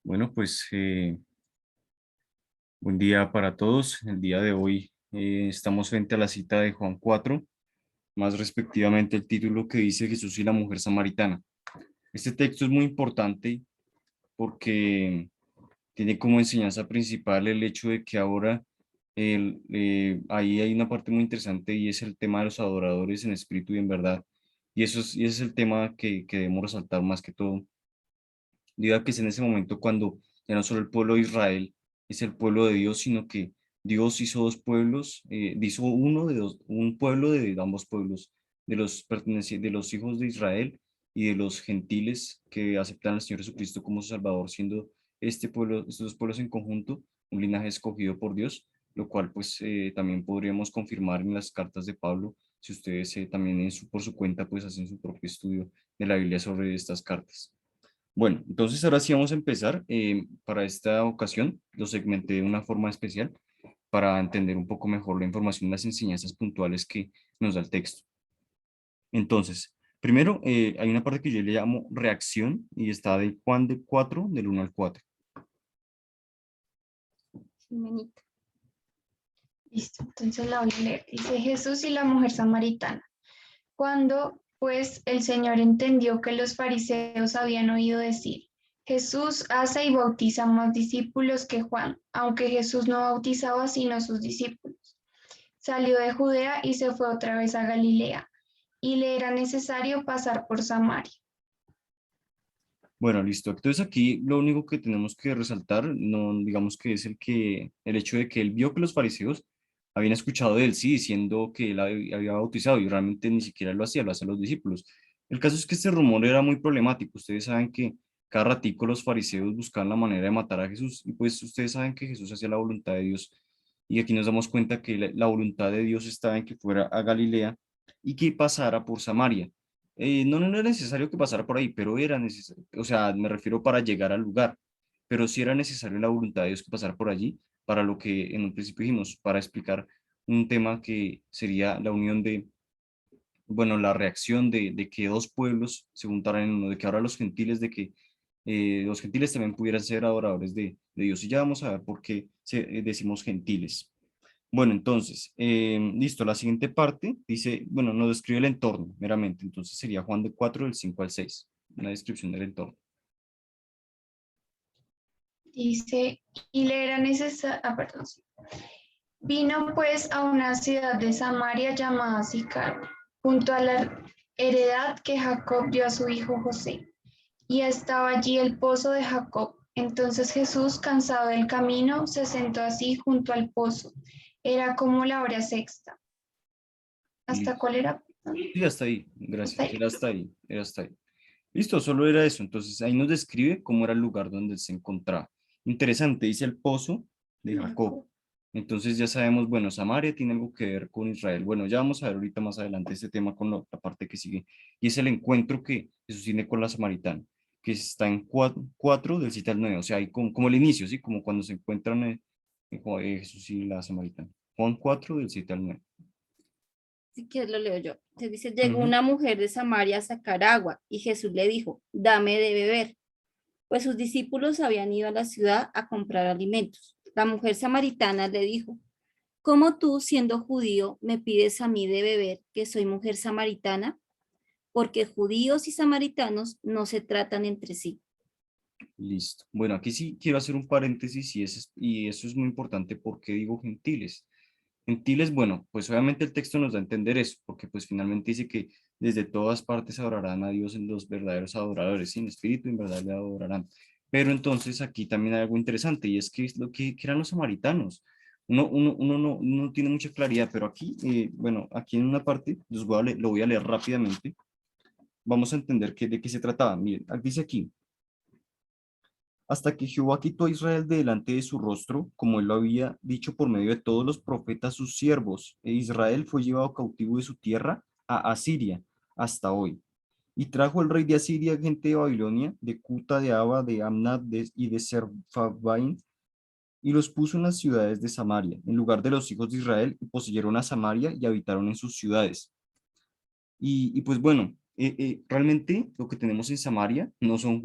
Bueno, pues buen día para todos. El día de hoy estamos frente a la cita de Juan 4, más respectivamente el título que dice Jesús y la mujer samaritana. Este texto es muy importante porque tiene como enseñanza principal el hecho de que ahora ahí hay una parte muy interesante y es el tema de los adoradores en espíritu y en verdad. Y ese es el tema que debemos resaltar más que todo. Debido a que es en ese momento cuando ya no solo el pueblo de Israel es el pueblo de Dios, sino que Dios hizo dos pueblos, hizo un pueblo de ambos pueblos, de los hijos de Israel y de los gentiles que aceptan al Señor Jesucristo como su Salvador, siendo este pueblo, estos dos pueblos en conjunto, un linaje escogido por Dios, lo cual pues también podríamos confirmar en las cartas de Pablo, si ustedes también por su cuenta pues hacen su propio estudio de la Biblia sobre estas cartas. Bueno, entonces ahora sí vamos a empezar. Para esta ocasión lo segmenté de una forma especial para entender un poco mejor la información y las enseñanzas puntuales que nos da el texto. Entonces, primero hay una parte que yo le llamo reacción y está de Juan de 4, del 1 al 4. Jimenita. Listo, entonces la voy a leer. Dice Jesús y la mujer samaritana. Cuando pues el Señor entendió que los fariseos habían oído decir, Jesús hace y bautiza más discípulos que Juan, aunque Jesús no bautizaba sino sus discípulos. Salió de Judea y se fue otra vez a Galilea, y le era necesario pasar por Samaria. Bueno, listo. Entonces aquí lo único que tenemos que resaltar, no digamos que es el hecho de que él vio que los fariseos habían escuchado de él, sí, diciendo que él había bautizado y realmente ni siquiera lo hacía, lo hacían los discípulos. El caso es que este rumor era muy problemático. Ustedes saben que cada ratico los fariseos buscaban la manera de matar a Jesús y pues ustedes saben que Jesús hacía la voluntad de Dios y aquí nos damos cuenta que la voluntad de Dios estaba en que fuera a Galilea y que pasara por Samaria. No era necesario que pasara por ahí, pero era necesario, o sea, me refiero para llegar al lugar, pero sí era necesario la voluntad de Dios que pasara por allí, para lo que en un principio dijimos, para explicar un tema que sería la unión de, bueno, la reacción de que dos pueblos se juntaran en uno, de que ahora los gentiles, de que los gentiles también pudieran ser adoradores de Dios. Y ya vamos a ver por qué decimos gentiles. Bueno, entonces, listo, la siguiente parte dice, bueno, nos describe el entorno meramente, entonces sería Juan de 4 del 5 al 6, una descripción del entorno. Dice, y le era necesario, perdón. Sí. Vino pues a una ciudad de Samaria llamada Sicar, junto a la heredad que Jacob dio a su hijo José. Y estaba allí el pozo de Jacob. Entonces Jesús, cansado del camino, se sentó así junto al pozo. Era como la hora sexta. ¿Hasta Listo. cuál era? Sí, hasta ahí, Hasta gracias, ahí. era hasta ahí, era hasta ahí. Listo, solo era eso, entonces ahí nos describe cómo era el lugar donde él se encontraba. Interesante, dice el pozo de De Jacob. Jacob. Entonces ya sabemos, bueno, Samaria tiene algo que ver con Israel. Bueno, ya vamos a ver ahorita más adelante este tema con la parte que sigue. Y es el encuentro que Jesús tiene con la samaritana, que está en 4 del 7 al 9, o sea, ahí como el inicio, ¿sí? Como cuando se encuentran Jesús y la samaritana. Juan 4 del 7 al 9. Si quieres lo leo yo. Se dice, llegó Ujú. una mujer de Samaria a sacar agua y Jesús le dijo, dame de beber, pues sus discípulos habían ido a la ciudad a comprar alimentos. La mujer samaritana le dijo, ¿cómo tú, siendo judío, me pides a mí de beber, que soy mujer samaritana? Porque judíos y samaritanos no se tratan entre sí. Listo. Bueno, aquí sí quiero hacer un paréntesis y eso es muy importante porque digo gentiles. Gentiles, bueno, pues obviamente el texto nos da a entender eso, porque pues finalmente dice que desde todas partes adorarán a Dios en los verdaderos adoradores, sin espíritu en verdad le adorarán. Pero entonces aquí también hay algo interesante y es que es lo que eran los samaritanos. Uno no tiene mucha claridad, pero aquí, bueno, aquí en una parte, lo voy a leer rápidamente, vamos a entender de qué se trataba. Miren, dice aquí, hasta que Jehová quitó a Israel de delante de su rostro, como él lo había dicho por medio de todos los profetas sus siervos, e Israel fue llevado cautivo de su tierra a Asiria hasta hoy. Y trajo el rey de Asiria gente de Babilonia, de Cuta, de Aba, de Amnat y de Serfabaim, y los puso en las ciudades de Samaria, en lugar de los hijos de Israel, y poseyeron a Samaria y habitaron en sus ciudades. Y pues bueno, realmente lo que tenemos en Samaria no son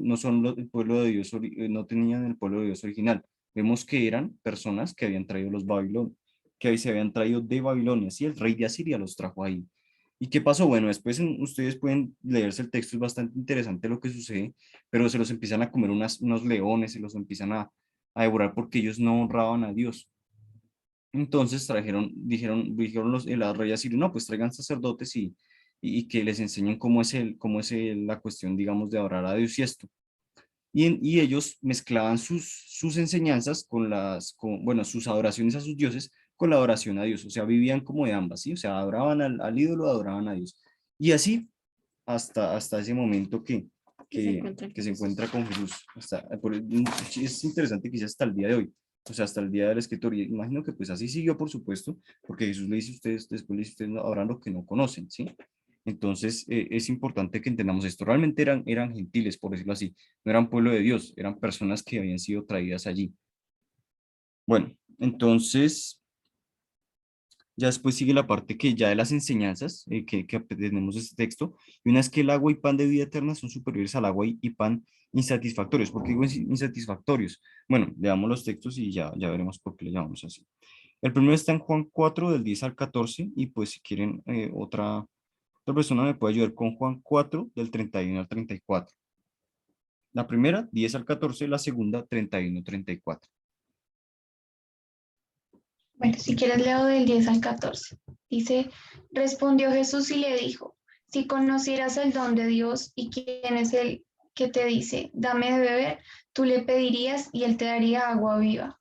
el pueblo de Dios, no tenían el pueblo de Dios original. Vemos que eran personas que habían traído los Babilonios, que ahí se habían traído de Babilonia, sí, el rey de Asiria los trajo ahí. ¿Y qué pasó? Bueno, después ustedes pueden leerse el texto, es bastante interesante lo que sucede, pero se los empiezan a comer unos leones, se los empiezan a devorar porque ellos no honraban a Dios. Entonces dijeron el rey asirio, no, pues traigan sacerdotes y que les enseñen la cuestión, digamos, de adorar a Dios y esto. Y ellos mezclaban sus enseñanzas bueno, sus adoraciones a sus dioses con la adoración a Dios, o sea, vivían como de ambas, ¿sí? O sea, adoraban al ídolo, adoraban a Dios. Y así hasta ese momento Y se encuentran que con se Jesús. encuentra con Jesús. Es interesante que sea hasta el día de hoy, o sea, hasta el día del escritor. Y imagino que pues así siguió, por supuesto, porque Jesús le dice a ustedes, después le dice a ustedes, no, habrán lo que no conocen, ¿sí? Entonces, es importante que entendamos esto. Realmente eran gentiles, por decirlo así. No eran pueblo de Dios, eran personas que habían sido traídas allí. Bueno, entonces, ya después sigue la parte que ya de las enseñanzas que tenemos este texto. Y una es que el agua y pan de vida eterna son superiores al agua y pan insatisfactorios. ¿Por qué digo insatisfactorios? Bueno, leamos los textos y ya veremos por qué le llamamos así. El primero está en Juan 4, del 10 al 14, y pues si quieren otra persona me puede ayudar con Juan 4, del 31 al 34. La primera, 10 al 14, la segunda, 31 al 34. Bueno, si quieres leo del 10 al 14. Dice, respondió Jesús y le dijo, si conocieras el don de Dios y quién es el que te dice, dame de beber, tú le pedirías y él te daría agua viva.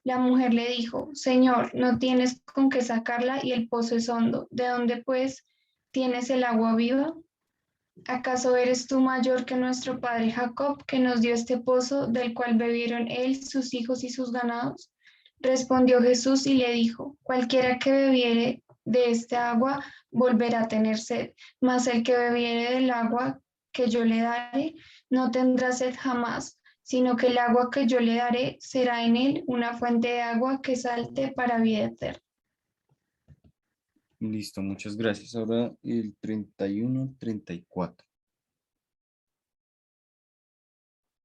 La mujer le dijo, Señor, no tienes con qué sacarla y el pozo es hondo. ¿De dónde pues tienes el agua viva? ¿Acaso eres tú mayor que nuestro padre Jacob, que nos dio este pozo, del cual bebieron él, sus hijos y sus ganados? Respondió Jesús y le dijo, cualquiera que bebiere de esta agua volverá a tener sed, mas el que bebiere del agua que yo le daré no tendrá sed jamás, sino que el agua que yo le daré será en él una fuente de agua que salte para vida eterna. Listo, muchas gracias. Ahora el 31, 34.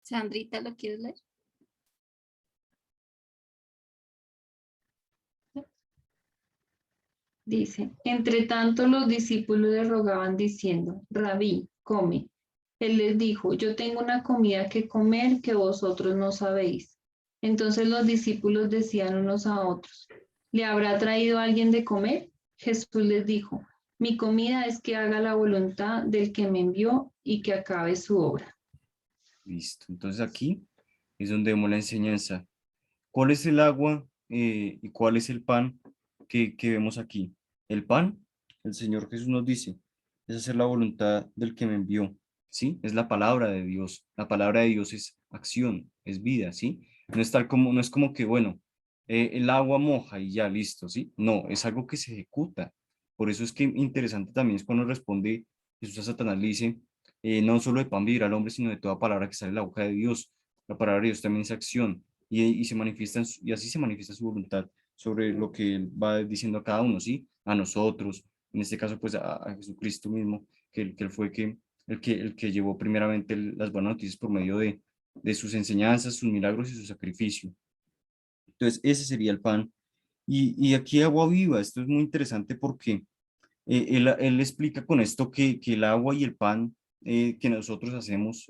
Sandrita, ¿lo quieres leer? Dice, entre tanto los discípulos le rogaban diciendo, Rabí, come. Él les dijo, yo tengo una comida que comer que vosotros no sabéis. Entonces los discípulos decían unos a otros, ¿le habrá traído alguien de comer? Jesús les dijo, mi comida es que haga la voluntad del que me envió y que acabe su obra. Listo. Entonces aquí es donde vemos la enseñanza. ¿Cuál es el agua y cuál es el pan que vemos aquí? El pan, el Señor Jesús nos dice, es hacer la voluntad del que me envió, ¿sí? Es la palabra de Dios. La palabra de Dios es acción, es vida, ¿sí? No es como que, bueno, el agua moja y ya, listo, ¿sí? No, es algo que se ejecuta. Por eso es que interesante también es cuando responde Jesús a Satanás, le dice, no solo de pan vivirá el hombre, sino de toda palabra que sale de la boca de Dios. La palabra de Dios también es acción y así se manifiesta su voluntad sobre lo que él va diciendo a cada uno, ¿sí? A nosotros, en este caso, pues a Jesucristo mismo, que él fue el que llevó primeramente las buenas noticias por medio de sus enseñanzas, sus milagros y su sacrificio. Entonces, ese sería el pan. Y aquí agua viva, esto es muy interesante porque él explica con esto que el agua y el pan que nosotros hacemos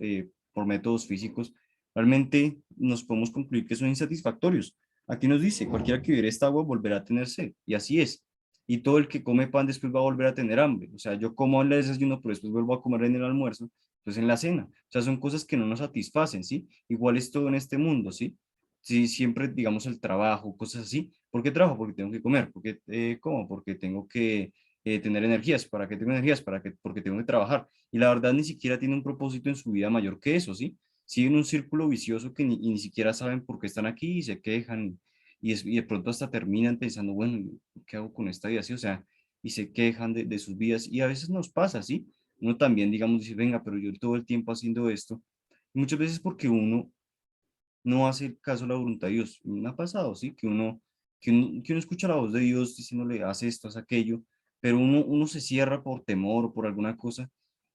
por métodos físicos, realmente nos podemos concluir que son insatisfactorios. Aquí nos dice, cualquiera que bebiere esta agua volverá a tener sed, y así es. Y todo el que come pan después va a volver a tener hambre. O sea, yo como en el desayuno, pero después vuelvo a comer en el almuerzo, pues en la cena. O sea, son cosas que no nos satisfacen, ¿sí? Igual es todo en este mundo, ¿sí? Sí, siempre, digamos, el trabajo, cosas así. ¿Por qué trabajo? Porque tengo que comer. ¿Por qué como? Porque tengo que tener energías. ¿Para qué tengo energías? Porque tengo que trabajar. Y la verdad ni siquiera tiene un propósito en su vida mayor que eso, ¿sí? Siguen un círculo vicioso que ni siquiera saben por qué están aquí y se quejan y de pronto hasta terminan pensando, bueno, ¿qué hago con esta vida? ¿Sí? O sea, y se quejan de sus vidas y a veces nos pasa, ¿sí? Uno también, digamos, dice, venga, pero yo todo el tiempo haciendo esto. Y muchas veces porque uno no hace caso a la voluntad de Dios. Me ha pasado, ¿sí? Que uno escucha la voz de Dios diciéndole, haz esto, haz aquello, pero uno se cierra por temor o por alguna cosa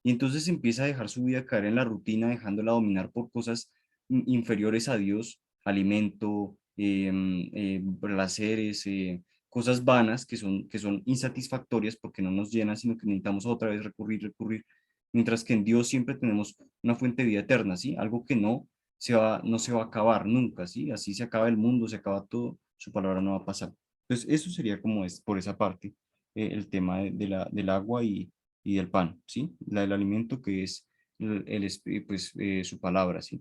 y entonces empieza a dejar su vida caer en la rutina, dejándola dominar por cosas inferiores a Dios, alimento, placeres, cosas vanas que son insatisfactorias porque no nos llenan, sino que necesitamos otra vez recurrir, mientras que en Dios siempre tenemos una fuente de vida eterna, ¿sí? Algo que no se va a acabar nunca, ¿sí? Así se acaba el mundo, se acaba todo, su palabra no va a pasar. Entonces, eso sería como es por esa parte, el tema del agua y del pan, ¿sí? El alimento que es pues, su palabra, ¿sí?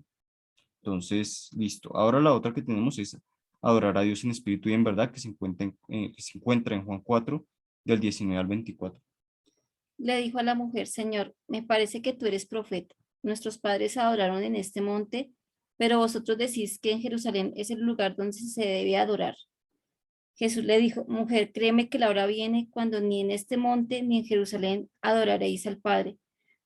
Entonces, listo. Ahora la otra que tenemos es adorar a Dios en espíritu y en verdad, que se encuentra en Juan 4, del 19 al 24. Le dijo a la mujer, Señor, me parece que tú eres profeta. Nuestros padres adoraron en este monte, pero vosotros decís que en Jerusalén es el lugar donde se debe adorar. Jesús le dijo, mujer, créeme que la hora viene cuando ni en este monte ni en Jerusalén adoraréis al Padre.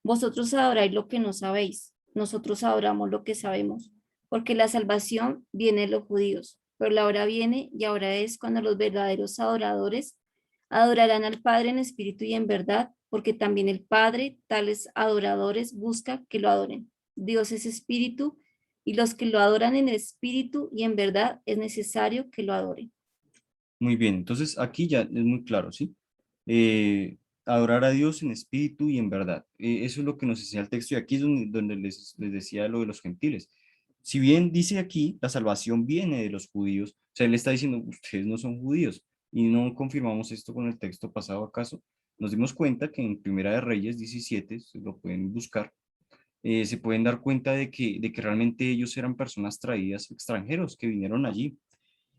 Vosotros adoráis lo que no sabéis, nosotros adoramos lo que sabemos, porque la salvación viene de los judíos, pero la hora viene y ahora es cuando los verdaderos adoradores adorarán al Padre en espíritu y en verdad, porque también el Padre, tales adoradores, busca que lo adoren. Dios es espíritu y los que lo adoran en espíritu y en verdad es necesario que lo adoren. Muy bien, entonces aquí ya es muy claro, ¿sí? Eh, Adorar a Dios en espíritu y en verdad. Eso es lo que nos enseña el texto y aquí es donde les decía lo de los gentiles. Si bien dice aquí, la salvación viene de los judíos, o sea, él está diciendo, ustedes no son judíos y no confirmamos esto con el texto pasado acaso. Nos dimos cuenta que en Primera de Reyes 17, se lo pueden buscar, se pueden dar cuenta de que realmente ellos eran personas traídas extranjeros que vinieron allí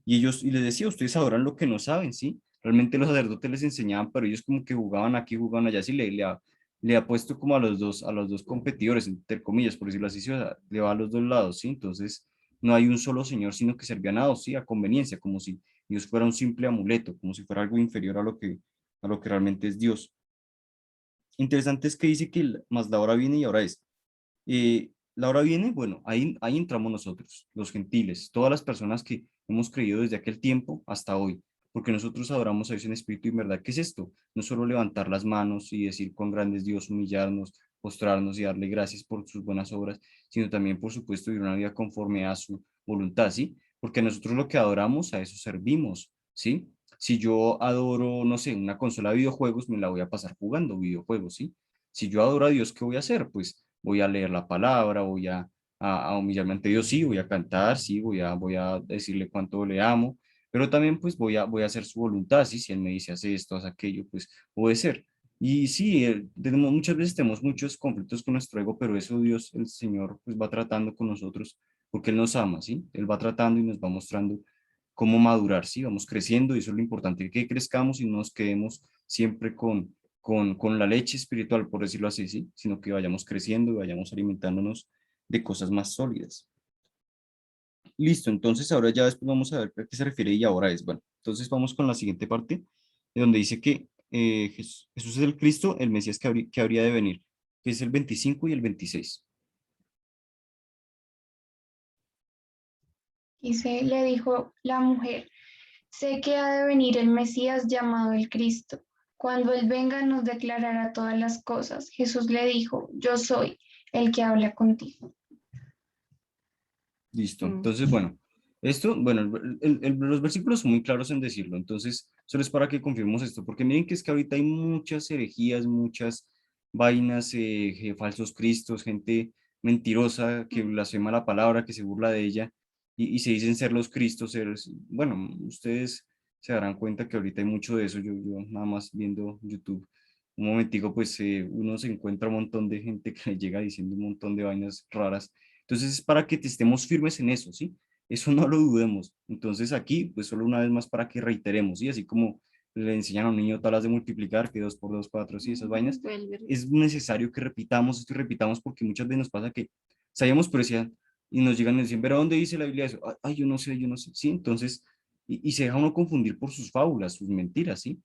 y ellos, y les decía, ustedes adoran lo que no saben, ¿sí? Realmente los sacerdotes les enseñaban, pero ellos como que jugaban aquí, jugaban allá, sí, le ha puesto como a los dos competidores, entre comillas, por decirlo así, ¿sí? O sea, le va a los dos lados, ¿sí? Entonces, no hay un solo señor, sino que servían a dos, ¿sí? A conveniencia, como si Dios fuera un simple amuleto, como si fuera algo inferior a lo que realmente es Dios. Interesante es que dice que más la hora viene y ahora es. La hora viene, bueno, ahí entramos nosotros, los gentiles, todas las personas que hemos creído desde aquel tiempo hasta hoy, porque nosotros adoramos a Dios en espíritu y en verdad. ¿Qué es esto? No solo levantar las manos y decir cuán grande es Dios, humillarnos, postrarnos y darle gracias por sus buenas obras, sino también, por supuesto, vivir una vida conforme a su voluntad, ¿sí? Porque nosotros lo que adoramos, a eso servimos, ¿sí? Si yo adoro, no sé, una consola de videojuegos, me la voy a pasar jugando videojuegos, ¿sí? Si yo adoro a Dios, ¿qué voy a hacer? Pues voy a leer la palabra, a humillarme ante Dios, sí, voy a cantar, sí, voy a decirle cuánto le amo, pero también pues voy a hacer su voluntad, sí, si Él me dice, haz esto, haz aquello, pues obedecer. Y sí, muchas veces tenemos muchos conflictos con nuestro ego, pero eso Dios, el Señor, pues va tratando con nosotros porque Él nos ama, ¿sí? Él va tratando y nos va mostrando cómo madurar, ¿sí? Vamos creciendo y eso es lo importante, que crezcamos y no nos quedemos siempre con la leche espiritual, por decirlo así, ¿sí? Sino que vayamos creciendo y vayamos alimentándonos de cosas más sólidas. Listo, entonces ahora ya después vamos a ver a qué se refiere y ahora es. Bueno, entonces vamos con la siguiente parte, de donde dice que Jesús es el Cristo, el Mesías que habría de venir, que es el 25 y el 26. Le dijo la mujer, sé que ha de venir el Mesías llamado el Cristo. Cuando Él venga nos declarará todas las cosas. Jesús le dijo, yo soy el que habla contigo. Listo, Mm. entonces, bueno, esto, bueno, los versículos son muy claros en decirlo, entonces, solo es para que confirmemos esto, porque miren que es que ahorita hay muchas herejías, muchas vainas, falsos cristos, gente mentirosa que blasfema la palabra, que se burla de ella, y se dicen ser los cristos, bueno, ustedes se darán cuenta que ahorita hay mucho de eso, yo nada más viendo YouTube, un momentico, pues uno se encuentra un montón de gente que le llega diciendo un montón de vainas raras. Entonces es para que estemos firmes en eso, ¿sí? Eso no lo dudemos. Entonces aquí, pues solo una vez más para que reiteremos, ¿sí? Así como le enseñan a un niño tablas de multiplicar, que 2 por 2 4, sí, esas vainas, Vuelve. es necesario que repitamos esto y repitamos porque muchas veces nos pasa que sabíamos, pero decían, y nos llegan y nos dicen, pero ¿dónde dice la Biblia eso? Ay, yo no sé, sí, entonces, y se deja uno confundir por sus fábulas, sus mentiras, ¿sí?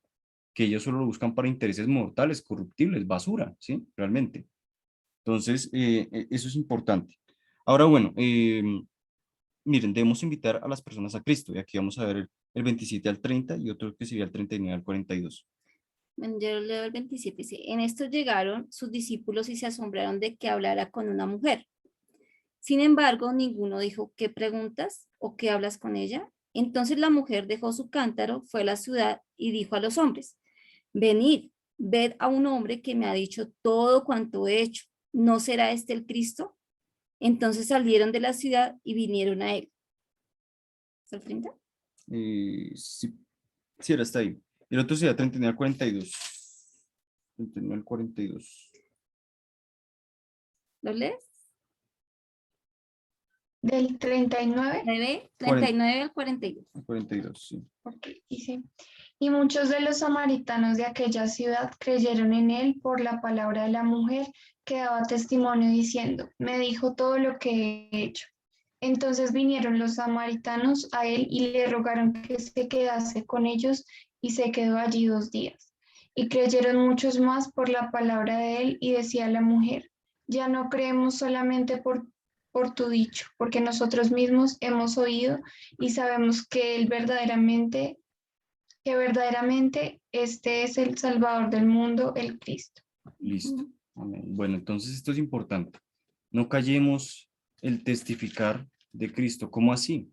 Que ellos solo lo buscan para intereses mortales, corruptibles, basura, ¿sí? Realmente. Entonces, eso es importante. Ahora, bueno, miren, debemos invitar a las personas a Cristo, y aquí vamos a ver el 27 al 30 y otro que sería el 39 al 42. Yo leo el 27, dice, en esto llegaron sus discípulos y se asombraron de que hablara con una mujer. Sin embargo, ninguno dijo, ¿qué preguntas o qué hablas con ella? Entonces la mujer dejó su cántaro, fue a la ciudad y dijo a los hombres, venid, ved a un hombre que me ha dicho todo cuanto he hecho. ¿No será este el Cristo? Entonces salieron de la ciudad y vinieron a él. ¿Hasta el 30? Sí, sí, era hasta ahí. El otro sería 39 al 42. 39 al 42. ¿Lo lees? Del 39. 39 al 42. 42, sí. Porque dice, y muchos de los samaritanos de aquella ciudad creyeron en él por la palabra de la mujer que daba testimonio diciendo, me dijo todo lo que he hecho. Entonces vinieron los samaritanos a él y le rogaron que se quedase con ellos y se quedó allí 2 días. Y creyeron muchos más por la palabra de él y decía la mujer, ya no creemos solamente por tu dicho, porque nosotros mismos hemos oído y sabemos que verdaderamente este es el Salvador del mundo, el Cristo. Listo. Amén. Bueno, entonces esto es importante. No callemos el testificar de Cristo. ¿Cómo así?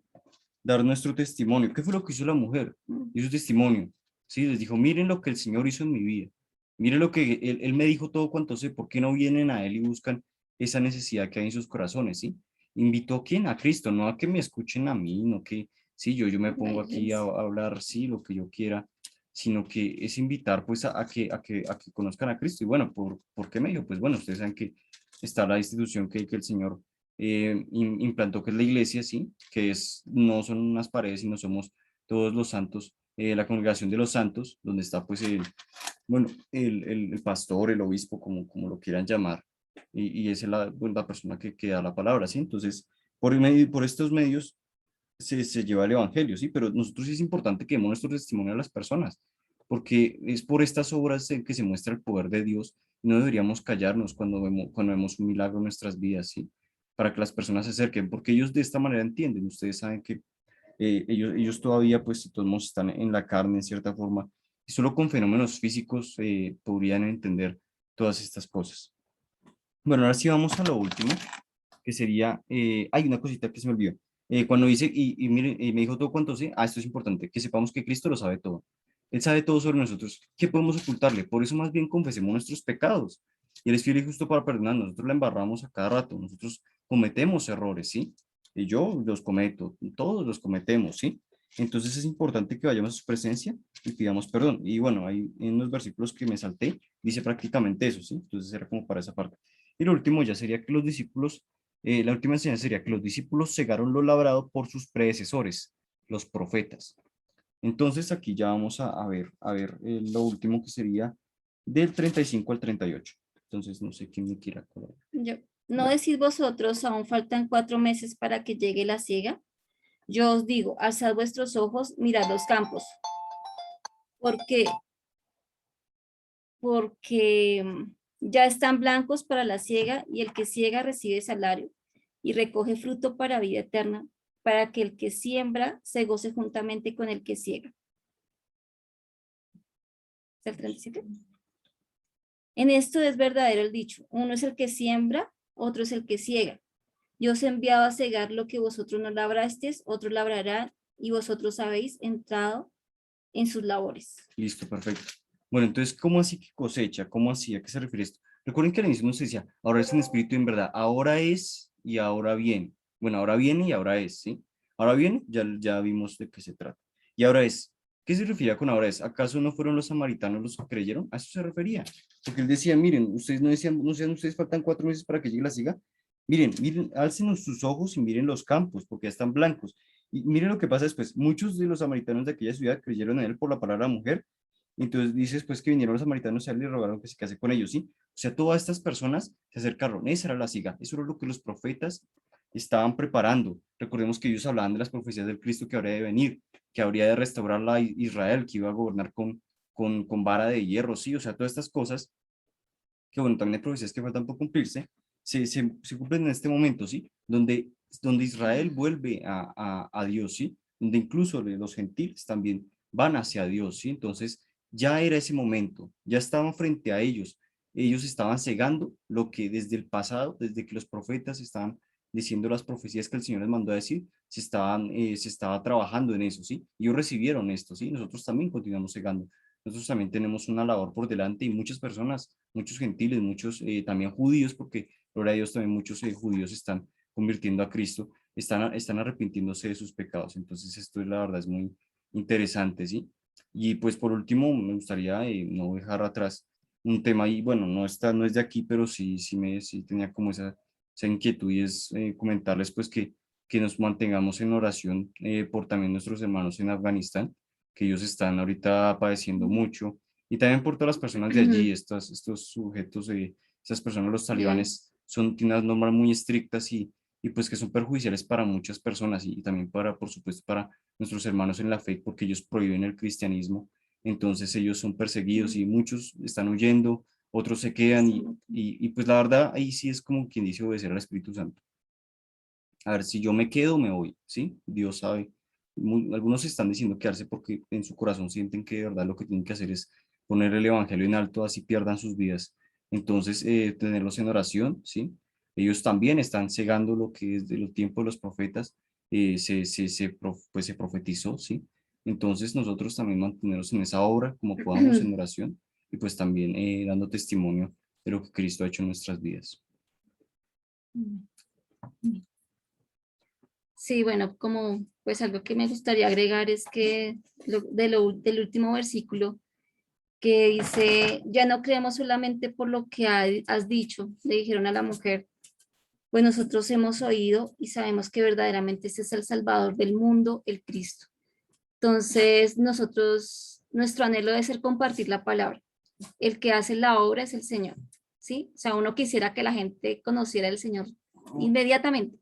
Dar nuestro testimonio. ¿Qué fue lo que hizo la mujer? Hizo testimonio. Sí, les dijo, miren lo que el Señor hizo en mi vida. Miren lo que él me dijo todo cuanto sé. ¿Por qué no vienen a Él y buscan esa necesidad que hay en sus corazones? ¿Sí? Invitó a quién? A Cristo, no a que me escuchen a mí, no que, sí, yo me pongo aquí a hablar, sí, lo que yo quiera, sino que es invitar pues a que conozcan a Cristo. Y bueno, ¿por qué medio? Pues bueno, ustedes saben que está la institución que el Señor implantó, que es la iglesia, ¿sí? Que no son unas paredes, sino somos todos los santos, la congregación de los santos, donde está pues bueno, el pastor, el obispo, como lo quieran llamar, y esa es pues, la persona que da la palabra, ¿sí? Entonces, por estos medios se lleva el evangelio, ¿sí? Pero nosotros sí es importante que demos nuestro testimonio a las personas, porque es por estas obras en que se muestra el poder de Dios. No deberíamos callarnos cuando vemos un milagro en nuestras vidas, ¿sí? Para que las personas se acerquen, porque ellos de esta manera entienden. Ustedes saben que ellos todavía, pues, todos modos están en la carne, en cierta forma, y solo con fenómenos físicos podrían entender todas estas cosas. Bueno, ahora sí vamos a lo último, que sería, hay una cosita que se me olvidó. Cuando dice, y miren, me dijo todo cuanto sé, esto es importante, que sepamos que Cristo lo sabe todo. Él sabe todo sobre nosotros. ¿Qué podemos ocultarle? Por eso más bien confesemos nuestros pecados. Y Él es fiel y justo para perdonar. Nosotros la embarramos a cada rato. Nosotros cometemos errores, ¿sí? Y yo los cometo, todos los cometemos, ¿sí? Entonces es importante que vayamos a su presencia y pidamos perdón. Y bueno, ahí en los versículos que me salté, dice prácticamente eso, ¿sí? Entonces era como para esa parte. Y lo último ya sería que los discípulos, la última enseñanza sería que los discípulos cegaron lo labrado por sus predecesores, los profetas. Entonces aquí ya vamos a ver lo último que sería del 35 al 38. Entonces no sé quién me quiera colaborar. ¿No decís vosotros, aún faltan 4 meses para que llegue la siega? Yo os digo, alzad vuestros ojos, mirad los campos, porque ya están blancos para la siega y el que siega recibe salario y recoge fruto para vida eterna, para que el que siembra se goce juntamente con el que siega. ¿Está el 37? En esto es verdadero el dicho, uno es el que siembra, otro es el que siega. Yo os he enviado a cegar lo que vosotros no labrasteis, otros labrarán y vosotros habéis entrado en sus labores. Listo, perfecto. Bueno, entonces, ¿cómo así que cosecha? ¿Cómo así? ¿A qué se refiere esto? Recuerden que al inicio nos decía, ahora es en espíritu y en verdad, ahora es y ahora viene. Bueno, ahora viene y ahora es, ¿sí? Ahora viene, ya vimos de qué se trata. Y ahora es, ¿qué se refería con ahora es? ¿Acaso no fueron los samaritanos los que creyeron? A eso se refería. Porque él decía, miren, ustedes no decían, no sean ustedes, faltan 4 meses para que llegue la siega. Miren, alcen sus ojos y miren los campos, porque ya están blancos. Y miren lo que pasa después. Muchos de los samaritanos de aquella ciudad creyeron en él por la palabra mujer. Entonces dices pues que vinieron los samaritanos y a él le rogaron que se case con ellos, ¿sí? O sea, todas estas personas se acercaron. Esa era la siga. Eso era lo que los profetas estaban preparando. Recordemos que ellos hablaban de las profecías del Cristo que habría de venir, que habría de restaurar la Israel, que iba a gobernar con vara de hierro, ¿sí? O sea, todas estas cosas, que bueno, también hay profecías que faltan por cumplirse, se cumplen en este momento, ¿sí? Donde Israel vuelve a Dios, ¿sí? Donde incluso los gentiles también van hacia Dios, ¿sí? Entonces, ya era ese momento, ya estaban frente a ellos estaban cegando lo que desde el pasado, desde que los profetas estaban diciendo las profecías que el Señor les mandó a decir, se estaba trabajando en eso, ¿sí? Y ellos recibieron esto, ¿sí? Nosotros también continuamos cegando. Nosotros también tenemos una labor por delante y muchas personas, muchos gentiles, muchos también judíos, porque gloria a Dios también muchos judíos están convirtiendo a Cristo, están arrepintiéndose de sus pecados. Entonces esto es la verdad, es muy interesante, ¿sí? Y pues por último, me gustaría no dejar atrás un tema y bueno, no es de aquí, pero sí tenía como esa inquietud y es comentarles pues que nos mantengamos en oración por también nuestros hermanos en Afganistán, que ellos están ahorita padeciendo mucho y también por todas las personas de allí, estos sujetos, esas personas, los Bien. talibanes, tienen unas normas muy estrictas y pues que son perjudiciales para muchas personas y también para, por supuesto, para nuestros hermanos en la fe, porque ellos prohíben el cristianismo, entonces ellos son perseguidos y muchos están huyendo, otros se quedan y pues la verdad ahí sí es como quien dice obedecer al Espíritu Santo. A ver, si yo me quedo, me voy, ¿sí? Dios sabe. Algunos están diciendo quedarse porque en su corazón sienten que de verdad lo que tienen que hacer es poner el Evangelio en alto, así pierdan sus vidas. Entonces, tenerlos en oración, ¿sí? Ellos también están cegando lo que desde los tiempos de los profetas pues se profetizó, ¿sí? Entonces, nosotros también mantenernos en esa obra como podamos en oración y pues también dando testimonio de lo que Cristo ha hecho en nuestras vidas. Sí, bueno, como pues algo que me gustaría agregar es que del último versículo que dice, ya no creemos solamente por lo que has dicho, le dijeron a la mujer, pues nosotros hemos oído y sabemos que verdaderamente este es el Salvador del mundo, el Cristo. Entonces, nuestro anhelo debe ser compartir la palabra. El que hace la obra es el Señor, ¿sí? O sea, uno quisiera que la gente conociera al Señor inmediatamente,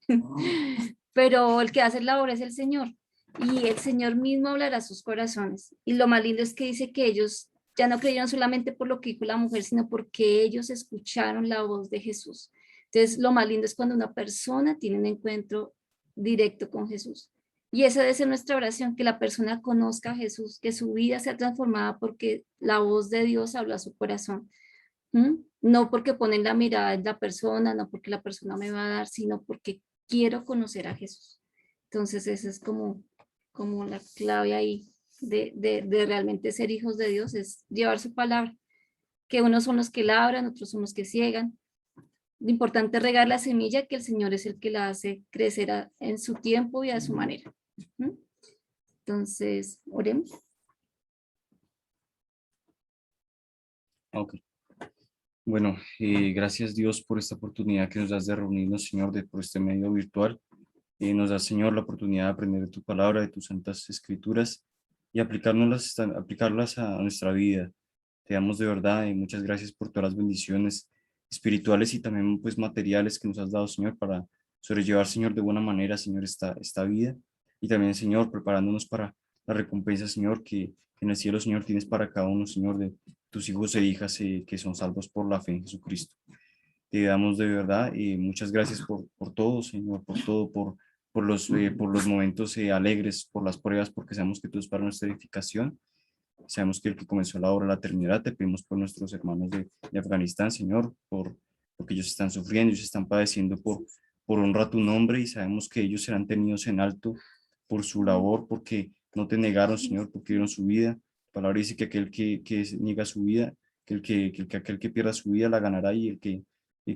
pero el que hace la obra es el Señor y el Señor mismo hablará a sus corazones. Y lo más lindo es que dice que ellos ya no creyeron solamente por lo que dijo la mujer, sino porque ellos escucharon la voz de Jesús. Entonces, lo más lindo es cuando una persona tiene un encuentro directo con Jesús. Y esa debe ser nuestra oración, que la persona conozca a Jesús, que su vida sea transformada porque la voz de Dios habla a su corazón. ¿Mm? No porque ponen la mirada en la persona, no porque la persona me va a dar, sino porque quiero conocer a Jesús. Entonces, esa es como la clave ahí de realmente ser hijos de Dios, es llevar su palabra, que unos son los que labran, otros son los que ciegan. Lo importante es regar la semilla, que el Señor es el que la hace crecer en su tiempo y a su manera. ¿Mm? Entonces, oremos. Ok. Bueno, gracias Dios por esta oportunidad que nos das de reunirnos, Señor, por este medio virtual. Nos da, Señor, la oportunidad de aprender de tu palabra, de tus santas escrituras y aplicarlas a nuestra vida. Te damos de verdad y muchas gracias por todas las bendiciones espirituales y también pues materiales que nos has dado, Señor, para sobrellevar, Señor, de buena manera, Señor, esta vida. Y también, Señor, preparándonos para la recompensa, Señor, que en el cielo, Señor, tienes para cada uno, Señor, de tus hijos e hijas que son salvos por la fe en Jesucristo. Te damos de verdad muchas gracias por todo, Señor, por todo, por los momentos alegres, por las pruebas, porque sabemos que tú es para nuestra edificación. Sabemos que el que comenzó la obra la terminará. Te pedimos por nuestros hermanos de Afganistán, Señor, porque ellos están sufriendo, ellos están padeciendo por honrar tu nombre y sabemos que ellos serán tenidos en alto por su labor, porque no te negaron, Señor, porque dieron su vida. La palabra dice que aquel que niega su vida, aquel que pierda su vida la ganará y el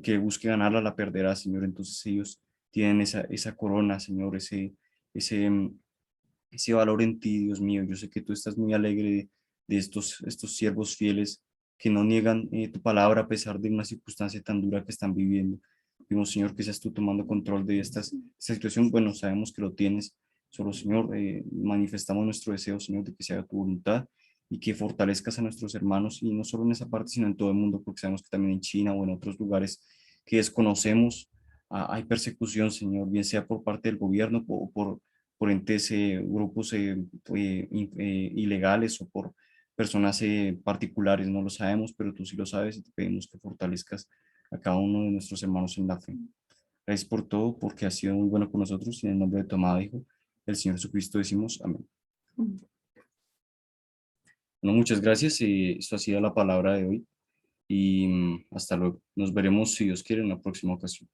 que busque ganarla la perderá, Señor. Entonces ellos tienen esa corona, Señor, ese, ese valor en ti, Dios mío. Yo sé que tú estás muy alegre de estos siervos fieles que no niegan tu palabra a pesar de una circunstancia tan dura que están viviendo. Pedimos, Señor, que seas tú tomando control de esta situación. Bueno, sabemos que lo tienes. Solo, Señor, manifestamos nuestro deseo, Señor, de que se haga tu voluntad y que fortalezcas a nuestros hermanos, y no solo en esa parte, sino en todo el mundo, porque sabemos que también en China o en otros lugares que desconocemos hay persecución, Señor, bien sea por parte del gobierno o por entes, grupos ilegales o por personas particulares, no lo sabemos, pero tú sí lo sabes y te pedimos que fortalezcas a cada uno de nuestros hermanos en la fe. Gracias por todo, porque has sido muy bueno con nosotros y en el nombre de tu amado Hijo, el Señor Jesucristo, decimos amén. Bueno, muchas gracias. Esto ha sido la palabra de hoy y hasta luego. Nos veremos, si Dios quiere, en la próxima ocasión.